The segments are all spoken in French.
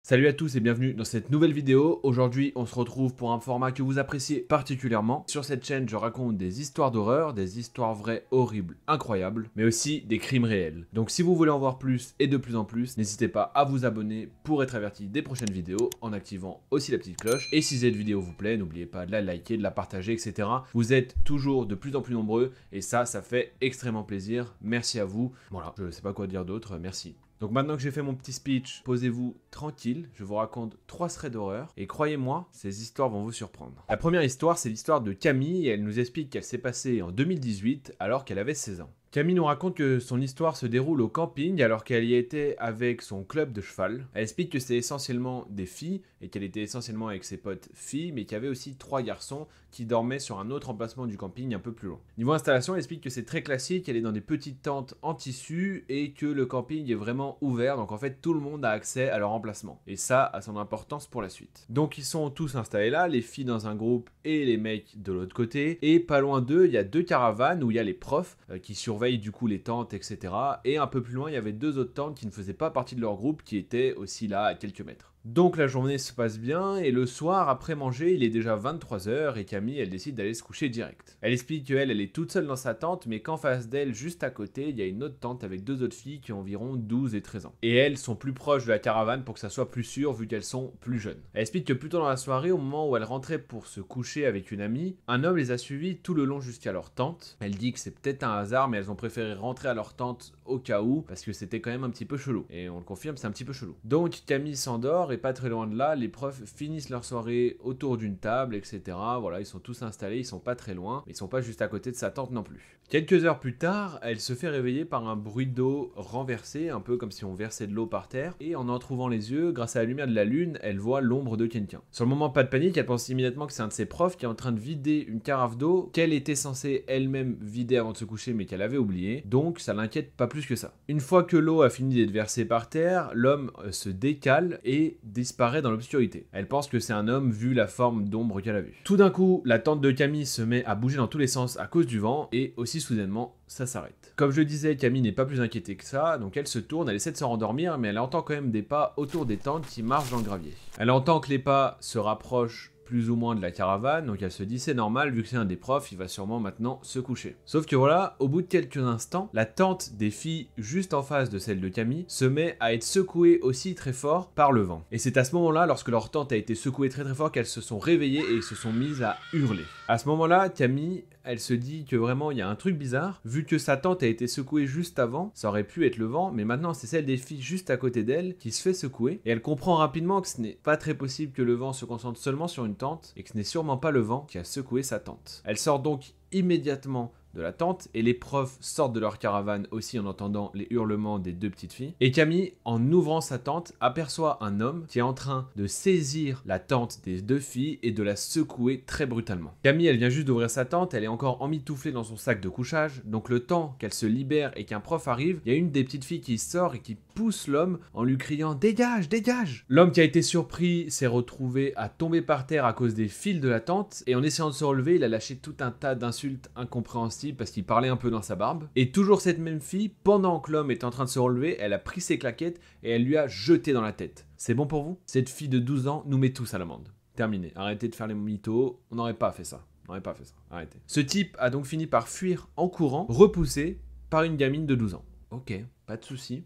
Salut à tous et bienvenue dans cette nouvelle vidéo. Aujourd'hui, on se retrouve pour un format que vous appréciez particulièrement. Sur cette chaîne, je raconte des histoires d'horreur, des histoires vraies, horribles, incroyables, mais aussi des crimes réels. Donc si vous voulez en voir plus et de plus en plus, n'hésitez pas à vous abonner pour être averti des prochaines vidéos en activant aussi la petite cloche. Et si cette vidéo vous plaît, n'oubliez pas de la liker, de la partager, etc. Vous êtes toujours de plus en plus nombreux et ça fait extrêmement plaisir. Merci à vous. Voilà, je sais pas quoi dire d'autre, merci. Donc maintenant que j'ai fait mon petit speech, posez-vous tranquille, je vous raconte 3 threads d'horreur, et croyez-moi, ces histoires vont vous surprendre. La première histoire, c'est l'histoire de Camille, et elle nous explique qu'elle s'est passée en 2018, alors qu'elle avait 16 ans. Camille nous raconte que son histoire se déroule au camping alors qu'elle y était avec son club de cheval. Elle explique que c'est essentiellement des filles et qu'elle était essentiellement avec ses potes filles, mais qu'il y avait aussi 3 garçons qui dormaient sur un autre emplacement du camping un peu plus loin. Niveau installation, elle explique que c'est très classique, elle est dans des petites tentes en tissu et que le camping est vraiment ouvert, donc en fait tout le monde a accès à leur emplacement. Et ça a son importance pour la suite. Donc ils sont tous installés là, les filles dans un groupe et les mecs de l'autre côté, et pas loin d'eux, il y a 2 caravanes où il y a les profs qui surveillent du coup les tentes, etc. Et un peu plus loin, il y avait 2 autres tentes qui ne faisaient pas partie de leur groupe, qui étaient aussi là à quelques mètres. Donc la journée se passe bien, et le soir, après manger, il est déjà 23 h et Camille, elle décide d'aller se coucher direct. Elle explique qu'elle, elle est toute seule dans sa tente, mais qu'en face d'elle, juste à côté, il y a une autre tente avec 2 autres filles qui ont environ 12 et 13 ans. Et elles sont plus proches de la caravane pour que ça soit plus sûr, vu qu'elles sont plus jeunes. Elle explique que plus tôt dans la soirée, au moment où elle rentrait pour se coucher avec une amie, un homme les a suivis tout le long jusqu'à leur tente. Elle dit que c'est peut-être un hasard, mais elles ont préféré rentrer à leur tente au cas où, parce que c'était quand même un petit peu chelou. Et on le confirme, c'est un petit peu chelou. Donc Camille s'endort, et pas très loin de là, les profs finissent leur soirée autour d'une table, etc. Voilà, ils sont tous installés, ils sont pas très loin, mais ils sont pas juste à côté de sa tente non plus. Quelques heures plus tard, elle se fait réveiller par un bruit d'eau renversée, un peu comme si on versait de l'eau par terre, et en trouvant les yeux, grâce à la lumière de la lune, elle voit l'ombre de quelqu'un. Sur le moment, pas de panique, elle pense immédiatement que c'est un de ses profs qui est en train de vider une carafe d'eau qu'elle était censée elle-même vider avant de se coucher, mais qu'elle avait oublié, donc ça l'inquiète pas plus que ça. Une fois que l'eau a fini d'être versée par terre, l'homme se décale et disparaît dans l'obscurité. Elle pense que c'est un homme vu la forme d'ombre qu'elle a vue. Tout d'un coup, la tente de Camille se met à bouger dans tous les sens à cause du vent, et aussi soudainement, ça s'arrête. Comme je le disais, Camille n'est pas plus inquiétée que ça, donc elle se tourne, elle essaie de se rendormir, mais elle entend quand même des pas autour des tentes qui marchent dans le gravier. Elle entend que les pas se rapprochent plus ou moins de la caravane, donc elle se dit c'est normal, vu que c'est un des profs, il va sûrement maintenant se coucher. Sauf que voilà, au bout de quelques instants, la tente des filles juste en face de celle de Camille se met à être secouée aussi très fort par le vent. Et c'est à ce moment-là, lorsque leur tente a été secouée très fort, qu'elles se sont réveillées et se sont mises à hurler. À ce moment-là, Camille, elle se dit que vraiment il y a un truc bizarre, vu que sa tente a été secouée juste avant, ça aurait pu être le vent, mais maintenant c'est celle des filles juste à côté d'elle qui se fait secouer, et elle comprend rapidement que ce n'est pas très possible que le vent se concentre seulement sur une tente, et que ce n'est sûrement pas le vent qui a secoué sa tente. Elle sort donc immédiatement de la tente, et les profs sortent de leur caravane aussi en entendant les hurlements des 2 petites filles. Et Camille, en ouvrant sa tente, aperçoit un homme qui est en train de saisir la tente des 2 filles et de la secouer très brutalement. Camille, elle vient juste d'ouvrir sa tente, elle est encore emmitouflée dans son sac de couchage, donc le temps qu'elle se libère et qu'un prof arrive, il y a une des petites filles qui sort et qui pousse l'homme en lui criant « Dégage, dégage !» L'homme qui a été surpris s'est retrouvé à tomber par terre à cause des fils de la tente, et en essayant de se relever, il a lâché tout un tas d'insultes incompréhensibles parce qu'il parlait un peu dans sa barbe. Et toujours cette même fille, pendant que l'homme était en train de se relever, elle a pris ses claquettes et elle lui a jeté dans la tête. C'est bon pour vous? Cette fille de 12 ans nous met tous à l'amende. Terminé. Arrêtez de faire les mythos, on n'aurait pas fait ça. On n'aurait pas fait ça. Arrêtez. Ce type a donc fini par fuir en courant, repoussé par une gamine de 12 ans. Ok, pas de souci.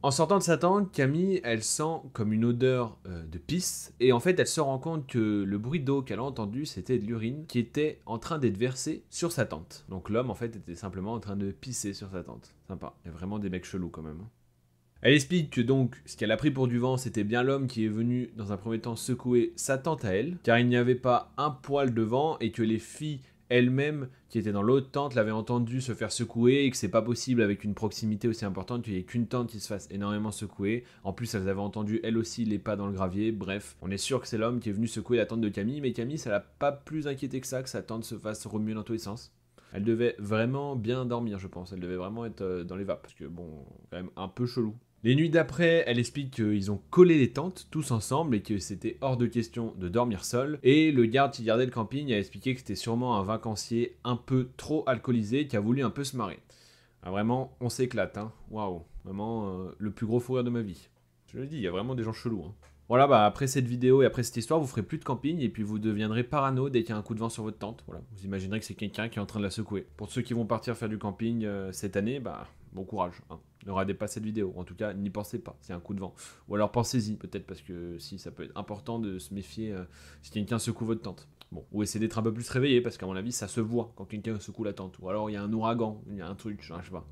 En sortant de sa tente, Camille, elle sent comme une odeur de pisse, et en fait elle se rend compte que le bruit d'eau qu'elle a entendu, c'était de l'urine qui était en train d'être versée sur sa tente. Donc l'homme en fait était simplement en train de pisser sur sa tente. Sympa, il y a vraiment des mecs chelous quand même. Elle explique que donc ce qu'elle a pris pour du vent, c'était bien l'homme qui est venu dans un premier temps secouer sa tente à elle, car il n'y avait pas un poil de vent et que les filles elles-mêmes qui étaient dans l'autre tente l'avaient entendu se faire secouer et que c'est pas possible avec une proximité aussi importante qu'il n'y ait qu'une tente qui se fasse énormément secouer. En plus, elles avaient entendu elles aussi les pas dans le gravier. Bref, on est sûr que c'est l'homme qui est venu secouer la tente de Camille, mais Camille, ça l'a pas plus inquiété que ça, que sa tente se fasse remuer dans tous les sens. Elle devait vraiment bien dormir, je pense. Elle devait vraiment être dans les vapes, parce que bon, quand même un peu chelou. Les nuits d'après, elle explique qu'ils ont collé les tentes tous ensemble et que c'était hors de question de dormir seul. Et le garde qui gardait le camping a expliqué que c'était sûrement un vacancier un peu trop alcoolisé qui a voulu un peu se marrer. Ah, vraiment, on s'éclate, hein. Waouh, vraiment le plus gros fou rire de ma vie. Je le dis, il y a vraiment des gens chelous. Hein. Voilà, bah après cette vidéo et après cette histoire, vous ferez plus de camping et puis vous deviendrez parano dès qu'il y a un coup de vent sur votre tente. Voilà, vous imaginerez que c'est quelqu'un qui est en train de la secouer. Pour ceux qui vont partir faire du camping cette année, bah bon courage. Hein. Ne regardez pas cette vidéo, en tout cas n'y pensez pas, c'est un coup de vent. Ou alors pensez-y, peut-être parce que si ça peut être important de se méfier si quelqu'un secoue votre tente. Bon, ou essayez d'être un peu plus réveillé parce qu'à mon avis ça se voit quand quelqu'un secoue la tente. Ou alors il y a un ouragan, il y a un truc, je sais pas.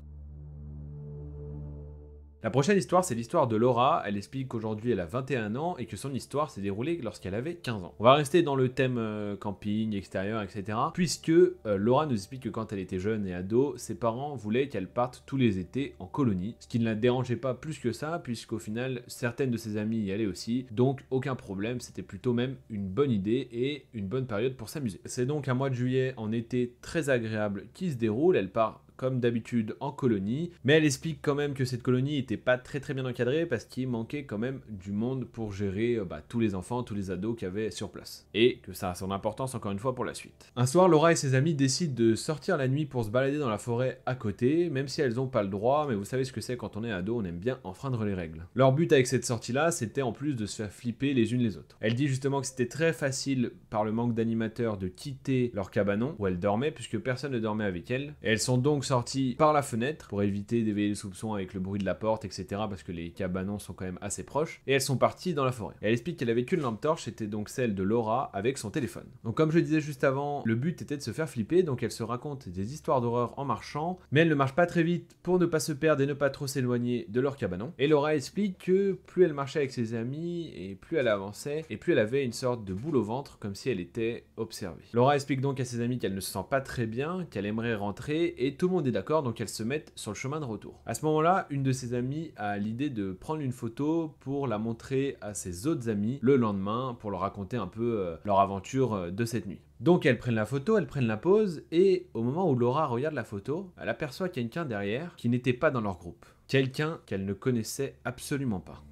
La prochaine histoire, c'est l'histoire de Laura. Elle explique qu'aujourd'hui elle a 21 ans et que son histoire s'est déroulée lorsqu'elle avait 15 ans. On va rester dans le thème camping, extérieur, etc. Puisque Laura nous explique que quand elle était jeune et ado, ses parents voulaient qu'elle parte tous les étés en colonie. Ce qui ne la dérangeait pas plus que ça, puisqu'au final, certaines de ses amies y allaient aussi. Donc aucun problème, c'était plutôt même une bonne idée et une bonne période pour s'amuser. C'est donc un mois de juillet en été très agréable qui se déroule. Elle part comme d'habitude en colonie, mais elle explique quand même que cette colonie n'était pas très bien encadrée parce qu'il manquait quand même du monde pour gérer tous les enfants, tous les ados qu'il y avait sur place. Et que ça a son importance encore une fois pour la suite. Un soir, Laura et ses amis décident de sortir la nuit pour se balader dans la forêt à côté, même si elles n'ont pas le droit, mais vous savez ce que c'est quand on est ado, on aime bien enfreindre les règles. Leur but avec cette sortie-là, c'était en plus de se faire flipper les unes les autres. Elle dit justement que c'était très facile, par le manque d'animateurs, de quitter leur cabanon où elles dormaient, puisque personne ne dormait avec elles. Et elles sont donc sorties par la fenêtre pour éviter d'éveiller les soupçons avec le bruit de la porte, etc. parce que les cabanons sont quand même assez proches. Et elles sont parties dans la forêt. Et elle explique qu'elle avait qu'une lampe torche, c'était donc celle de Laura avec son téléphone. Donc comme je le disais juste avant, le but était de se faire flipper, donc elle se raconte des histoires d'horreur en marchant, mais elle ne marche pas très vite pour ne pas se perdre et ne pas trop s'éloigner de leur cabanon. Et Laura explique que plus elle marchait avec ses amis, et plus elle avançait, et plus elle avait une sorte de boule au ventre, comme si elle était observée. Laura explique donc à ses amis qu'elle ne se sent pas très bien, qu'elle aimerait rentrer, et tout le monde est d'accord, donc elles se mettent sur le chemin de retour. À ce moment-là, une de ses amies a l'idée de prendre une photo pour la montrer à ses autres amis le lendemain, pour leur raconter un peu leur aventure de cette nuit. Donc elles prennent la photo, elles prennent la pause, et au moment où Laura regarde la photo, elle aperçoit quelqu'un derrière qui n'était pas dans leur groupe. Quelqu'un qu'elle ne connaissait absolument pas.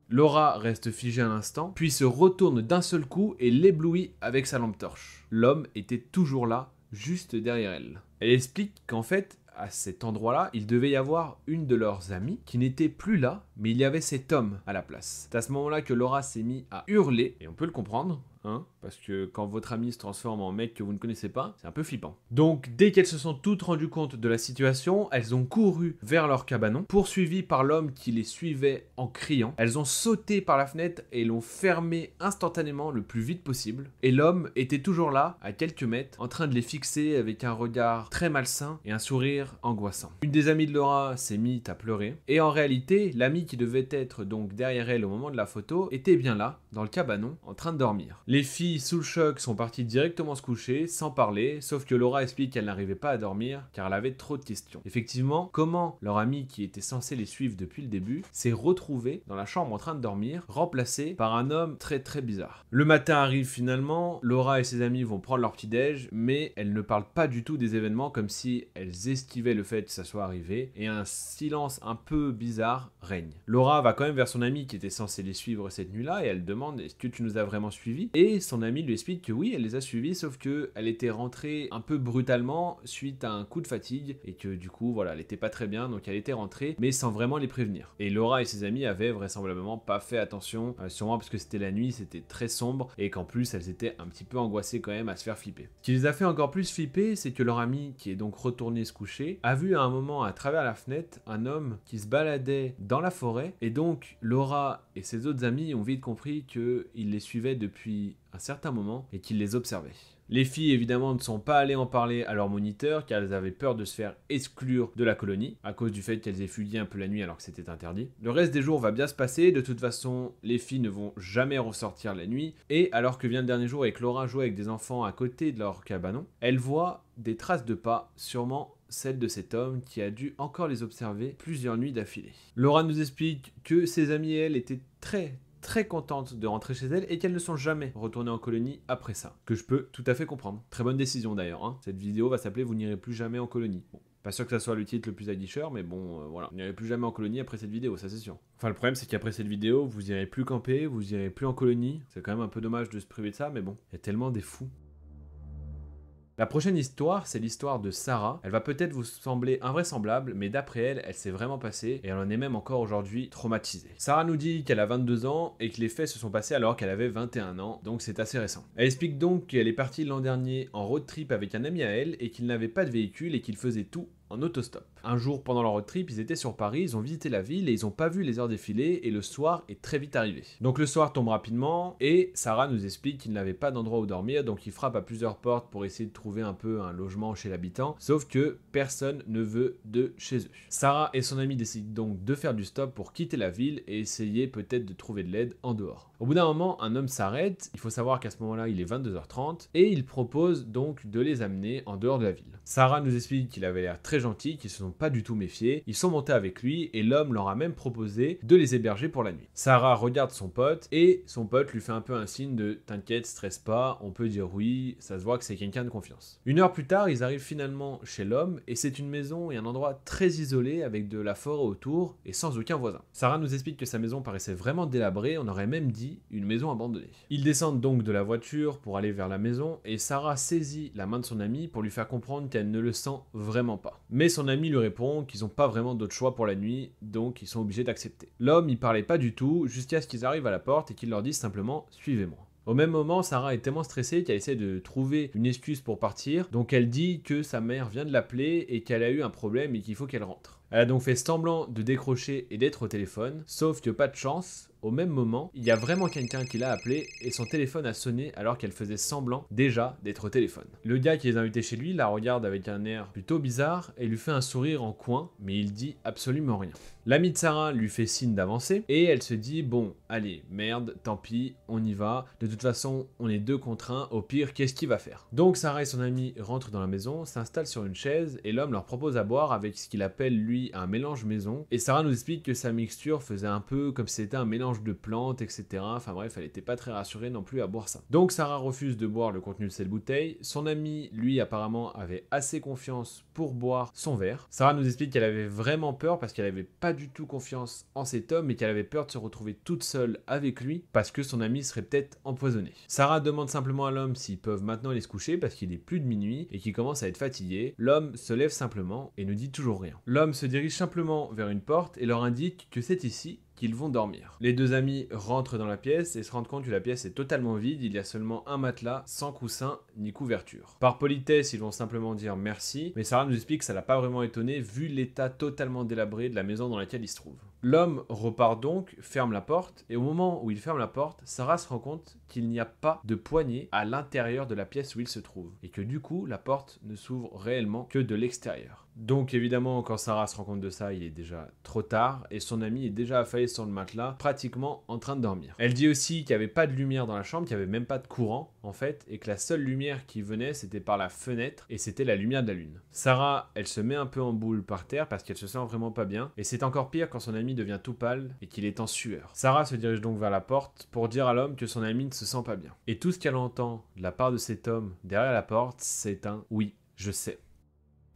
Laura reste figée un instant, puis se retourne d'un seul coup et l'éblouit avec sa lampe torche. L'homme était toujours là, juste derrière elle. Elle explique qu'en fait, à cet endroit-là, il devait y avoir une de leurs amies qui n'était plus là, mais il y avait cet homme à la place. C'est à ce moment-là que Laura s'est mise à hurler, et on peut le comprendre, hein, parce que quand votre ami se transforme en mec que vous ne connaissez pas, c'est un peu flippant. Donc dès qu'elles se sont toutes rendues compte de la situation, elles ont couru vers leur cabanon, poursuivies par l'homme qui les suivait en criant. Elles ont sauté par la fenêtre et l'ont fermé instantanément le plus vite possible. Et l'homme était toujours là, à quelques mètres, en train de les fixer avec un regard très malsain et un sourire angoissant. Une des amies de Laura s'est mise à pleurer, et en réalité, l'ami qui devait être donc derrière elle au moment de la photo était bien là, dans le cabanon, en train de dormir. Les filles sous le choc sont parties directement se coucher, sans parler, sauf que Laura explique qu'elle n'arrivait pas à dormir car elle avait trop de questions. Effectivement, comment leur ami qui était censé les suivre depuis le début s'est retrouvé dans la chambre en train de dormir, remplacé par un homme très bizarre. Le matin arrive finalement, Laura et ses amis vont prendre leur petit déj, mais elles ne parlent pas du tout des événements, comme si elles estivaient le fait que ça soit arrivé, et un silence un peu bizarre règne. Laura va quand même vers son ami qui était censé les suivre cette nuit-là et elle demande: est-ce que tu nous as vraiment suivis? Et son ami lui explique que oui, elle les a suivis, sauf que elle était rentrée un peu brutalement suite à un coup de fatigue et que du coup voilà, elle était pas très bien, donc elle était rentrée mais sans vraiment les prévenir. Et Laura et ses amis avaient vraisemblablement pas fait attention, sûrement parce que c'était la nuit, c'était très sombre et qu'en plus elles étaient un petit peu angoissées quand même à se faire flipper. Ce qui les a fait encore plus flipper, c'est que leur ami, qui est donc retourné se coucher, a vu à un moment à travers la fenêtre un homme qui se baladait dans la forêt, et donc Laura et ses autres amis ont vite compris qu'il les suivait depuis un certain moment et qu'il les observait. Les filles évidemment ne sont pas allées en parler à leur moniteur car elles avaient peur de se faire exclure de la colonie à cause du fait qu'elles aient fugué un peu la nuit alors que c'était interdit. Le reste des jours va bien se passer, de toute façon les filles ne vont jamais ressortir la nuit, et alors que vient le dernier jour avec Laura jouer avec des enfants à côté de leur cabanon, elle voit des traces de pas, sûrement celle de cet homme qui a dû encore les observer plusieurs nuits d'affilée. Laura nous explique que ses amies et elle étaient très contentes de rentrer chez elles et qu'elles ne sont jamais retournées en colonie après ça. Que je peux tout à fait comprendre. Très bonne décision d'ailleurs, hein. Cette vidéo va s'appeler Vous n'irez plus jamais en colonie. Bon, pas sûr que ça soit le titre le plus aguicheur, mais bon, voilà. Vous n'irez plus jamais en colonie après cette vidéo, ça c'est sûr. Enfin, le problème c'est qu'après cette vidéo, vous irez plus camper, vous irez plus en colonie. C'est quand même un peu dommage de se priver de ça, mais bon, il y a tellement des fous. La prochaine histoire, c'est l'histoire de Sarah. Elle va peut-être vous sembler invraisemblable, mais d'après elle, elle s'est vraiment passée et elle en est même encore aujourd'hui traumatisée. Sarah nous dit qu'elle a 22 ans et que les faits se sont passés alors qu'elle avait 21 ans, donc c'est assez récent. Elle explique donc qu'elle est partie l'an dernier en road trip avec un ami à elle et qu'il n'avait pas de véhicule et qu'il faisait tout en autostop. Un jour, pendant leur road trip, ils étaient sur Paris, ils ont visité la ville et ils n'ont pas vu les heures défiler et le soir est très vite arrivé. Donc le soir tombe rapidement et Sarah nous explique qu'il n'avait pas d'endroit où dormir, donc il frappe à plusieurs portes pour essayer de trouver un peu un logement chez l'habitant, sauf que personne ne veut de chez eux. Sarah et son ami décident donc de faire du stop pour quitter la ville et essayer peut-être de trouver de l'aide en dehors. Au bout d'un moment, un homme s'arrête, il faut savoir qu'à ce moment-là, il est 22h30 et il propose donc de les amener en dehors de la ville. Sarah nous explique qu'il avait l'air très gentil, qu'ils se sont pas du tout méfiés, ils sont montés avec lui et l'homme leur a même proposé de les héberger pour la nuit. Sarah regarde son pote et son pote lui fait un peu un signe de t'inquiète, stresse pas, on peut dire oui, ça se voit que c'est quelqu'un de confiance. Une heure plus tard, ils arrivent finalement chez l'homme et c'est une maison et un endroit très isolé avec de la forêt autour et sans aucun voisin. Sarah nous explique que sa maison paraissait vraiment délabrée, on aurait même dit une maison abandonnée. Ils descendent donc de la voiture pour aller vers la maison et Sarah saisit la main de son ami pour lui faire comprendre qu'elle ne le sent vraiment pas. Mais son ami lui répond qu'ils n'ont pas vraiment d'autre choix pour la nuit, donc ils sont obligés d'accepter. L'homme y parlait pas du tout jusqu'à ce qu'ils arrivent à la porte et qu'ils leur disent simplement « suivez-moi ». Au même moment, Sarah est tellement stressée qu'elle essaie de trouver une excuse pour partir, donc elle dit que sa mère vient de l'appeler et qu'elle a eu un problème et qu'il faut qu'elle rentre. Elle a donc fait semblant de décrocher et d'être au téléphone, sauf que pas de chance, au même moment, il y a vraiment quelqu'un qui l'a appelé et son téléphone a sonné alors qu'elle faisait semblant déjà d'être au téléphone. Le gars qui les a invités chez lui la regarde avec un air plutôt bizarre et lui fait un sourire en coin, mais il dit absolument rien. L'ami de Sarah lui fait signe d'avancer et elle se dit bon, allez, merde, tant pis, on y va, de toute façon, on est 2 contre 1, au pire, qu'est-ce qu'il va faire? Donc Sarah et son ami rentrent dans la maison, s'installent sur une chaise et l'homme leur propose à boire avec ce qu'il appelle lui un mélange maison et Sarah nous explique que sa mixture faisait un peu comme si c'était un mélange de plantes, etc. Enfin bref, elle n'était pas très rassurée non plus à boire ça. Donc Sarah refuse de boire le contenu de cette bouteille. Son ami, lui, apparemment, avait assez confiance pour boire son verre. Sarah nous explique qu'elle avait vraiment peur parce qu'elle avait pas du tout confiance en cet homme et qu'elle avait peur de se retrouver toute seule avec lui parce que son ami serait peut-être empoisonné. Sarah demande simplement à l'homme s'ils peuvent maintenant aller se coucher parce qu'il est plus de minuit et qu'il commence à être fatigué. L'homme se lève simplement et ne dit toujours rien. L'homme se dirige simplement vers une porte et leur indique que c'est ici qu'ils vont dormir. Les deux amis rentrent dans la pièce et se rendent compte que la pièce est totalement vide, il y a seulement un matelas sans coussin ni couverture. Par politesse, ils vont simplement dire merci, mais Sarah nous explique que ça l'a pas vraiment étonné vu l'état totalement délabré de la maison dans laquelle il se trouve. L'homme repart donc, ferme la porte, et au moment où il ferme la porte, Sarah se rend compte qu'il n'y a pas de poignée à l'intérieur de la pièce où il se trouve, et que du coup, la porte ne s'ouvre réellement que de l'extérieur. Donc évidemment, quand Sarah se rend compte de ça, il est déjà trop tard, et son ami est déjà affalé sur le matelas, pratiquement en train de dormir. Elle dit aussi qu'il n'y avait pas de lumière dans la chambre, qu'il n'y avait même pas de courant, en fait, et que la seule lumière qui venait, c'était par la fenêtre, et c'était la lumière de la lune. Sarah, elle se met un peu en boule par terre, parce qu'elle se sent vraiment pas bien, et c'est encore pire quand son ami devient tout pâle, et qu'il est en sueur. Sarah se dirige donc vers la porte, pour dire à l'homme que son ami ne se sent pas bien. Et tout ce qu'elle entend de la part de cet homme, derrière la porte, c'est un « oui, je sais ».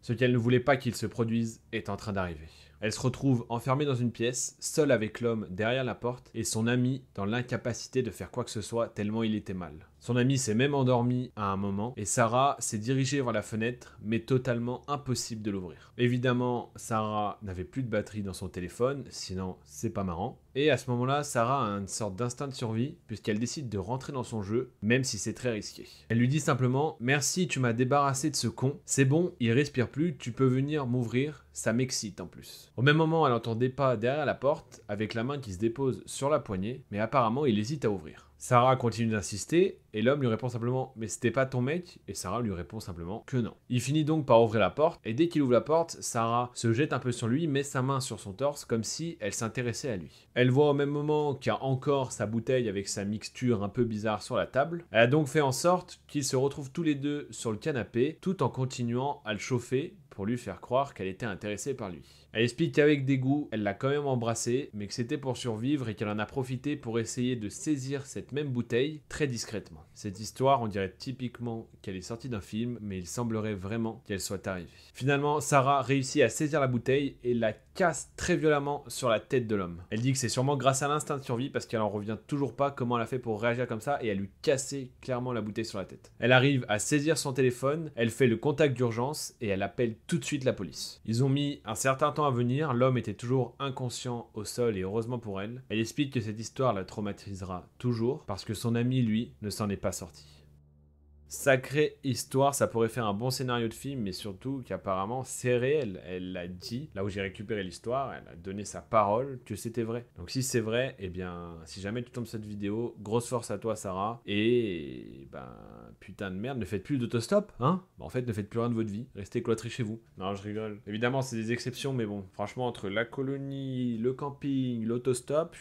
Ce qu'elle ne voulait pas qu'il se produise est en train d'arriver. Elle se retrouve enfermée dans une pièce, seule avec l'homme derrière la porte et son ami dans l'incapacité de faire quoi que ce soit tellement il était mal. Son ami s'est même endormi à un moment et Sarah s'est dirigée vers la fenêtre mais totalement impossible de l'ouvrir. Évidemment, Sarah n'avait plus de batterie dans son téléphone, sinon c'est pas marrant. Et à ce moment-là, Sarah a une sorte d'instinct de survie puisqu'elle décide de rentrer dans son jeu, même si c'est très risqué. Elle lui dit simplement « Merci, tu m'as débarrassé de ce con. C'est bon, il respire plus, tu peux venir m'ouvrir, ça m'excite en plus. » Au même moment, elle entend des pas derrière la porte avec la main qui se dépose sur la poignée, mais apparemment il hésite à ouvrir. Sarah continue d'insister et l'homme lui répond simplement « Mais c'était pas ton mec ?» et Sarah lui répond simplement que non. Il finit donc par ouvrir la porte et dès qu'il ouvre la porte, Sarah se jette un peu sur lui, met sa main sur son torse comme si elle s'intéressait à lui. Elle voit au même moment qu'il y a encore sa bouteille avec sa mixture un peu bizarre sur la table. Elle a donc fait en sorte qu'ils se retrouvent tous les deux sur le canapé tout en continuant à le chauffer pour lui faire croire qu'elle était intéressée par lui. Elle explique qu'avec dégoût, elle l'a quand même embrassé, mais que c'était pour survivre et qu'elle en a profité pour essayer de saisir cette même bouteille très discrètement. Cette histoire, on dirait typiquement qu'elle est sortie d'un film, mais il semblerait vraiment qu'elle soit arrivée. Finalement, Sarah réussit à saisir la bouteille et la casse très violemment sur la tête de l'homme. Elle dit que c'est sûrement grâce à l'instinct de survie parce qu'elle en revient toujours pas comment elle a fait pour réagir comme ça et à lui casser clairement la bouteille sur la tête. Elle arrive à saisir son téléphone, elle fait le contact d'urgence et elle appelle tout de suite la police. Ils ont mis un certain temps à venir, l'homme était toujours inconscient au sol et heureusement pour elle. Elle explique que cette histoire la traumatisera toujours parce que son ami, lui, ne s'en est pas sorti. Sacrée histoire, ça pourrait faire un bon scénario de film, mais surtout qu'apparemment c'est réel. Elle l'a dit, là où j'ai récupéré l'histoire, elle a donné sa parole que c'était vrai. Donc si c'est vrai, eh bien, si jamais tu tombes sur cette vidéo, grosse force à toi Sarah, et ben, putain de merde, ne faites plus d'autostop, hein. En fait, ne faites plus rien de votre vie, restez cloîtrés chez vous. Non, je rigole. Évidemment, c'est des exceptions, mais bon, franchement, entre la colonie, le camping, l'autostop...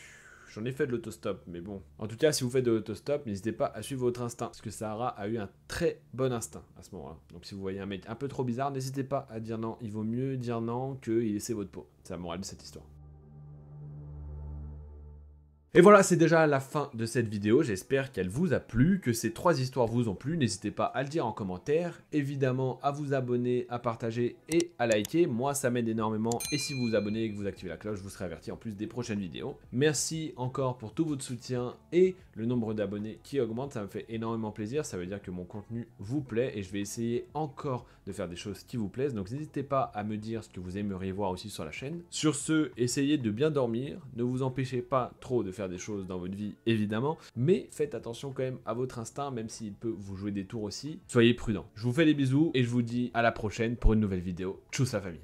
J'en ai fait de l'autostop, mais bon. En tout cas, si vous faites de l'autostop, n'hésitez pas à suivre votre instinct. Parce que Sarah a eu un très bon instinct à ce moment-là. Donc si vous voyez un mec un peu trop bizarre, n'hésitez pas à dire non. Il vaut mieux dire non que y laisser votre peau. C'est la morale de cette histoire. Et voilà, c'est déjà la fin de cette vidéo, j'espère qu'elle vous a plu, que ces 3 histoires vous ont plu, n'hésitez pas à le dire en commentaire, évidemment à vous abonner, à partager et à liker, moi ça m'aide énormément, et si vous vous abonnez et que vous activez la cloche, vous serez averti en plus des prochaines vidéos. Merci encore pour tout votre soutien et le nombre d'abonnés qui augmente, ça me fait énormément plaisir, ça veut dire que mon contenu vous plaît et je vais essayer encore de faire des choses qui vous plaisent, donc n'hésitez pas à me dire ce que vous aimeriez voir aussi sur la chaîne. Sur ce, essayez de bien dormir, ne vous empêchez pas trop de faire des choses dans votre vie évidemment, mais faites attention quand même à votre instinct, même s'il peut vous jouer des tours aussi. Soyez prudents. Je vous fais des bisous et je vous dis à la prochaine pour une nouvelle vidéo. Tchuss la famille.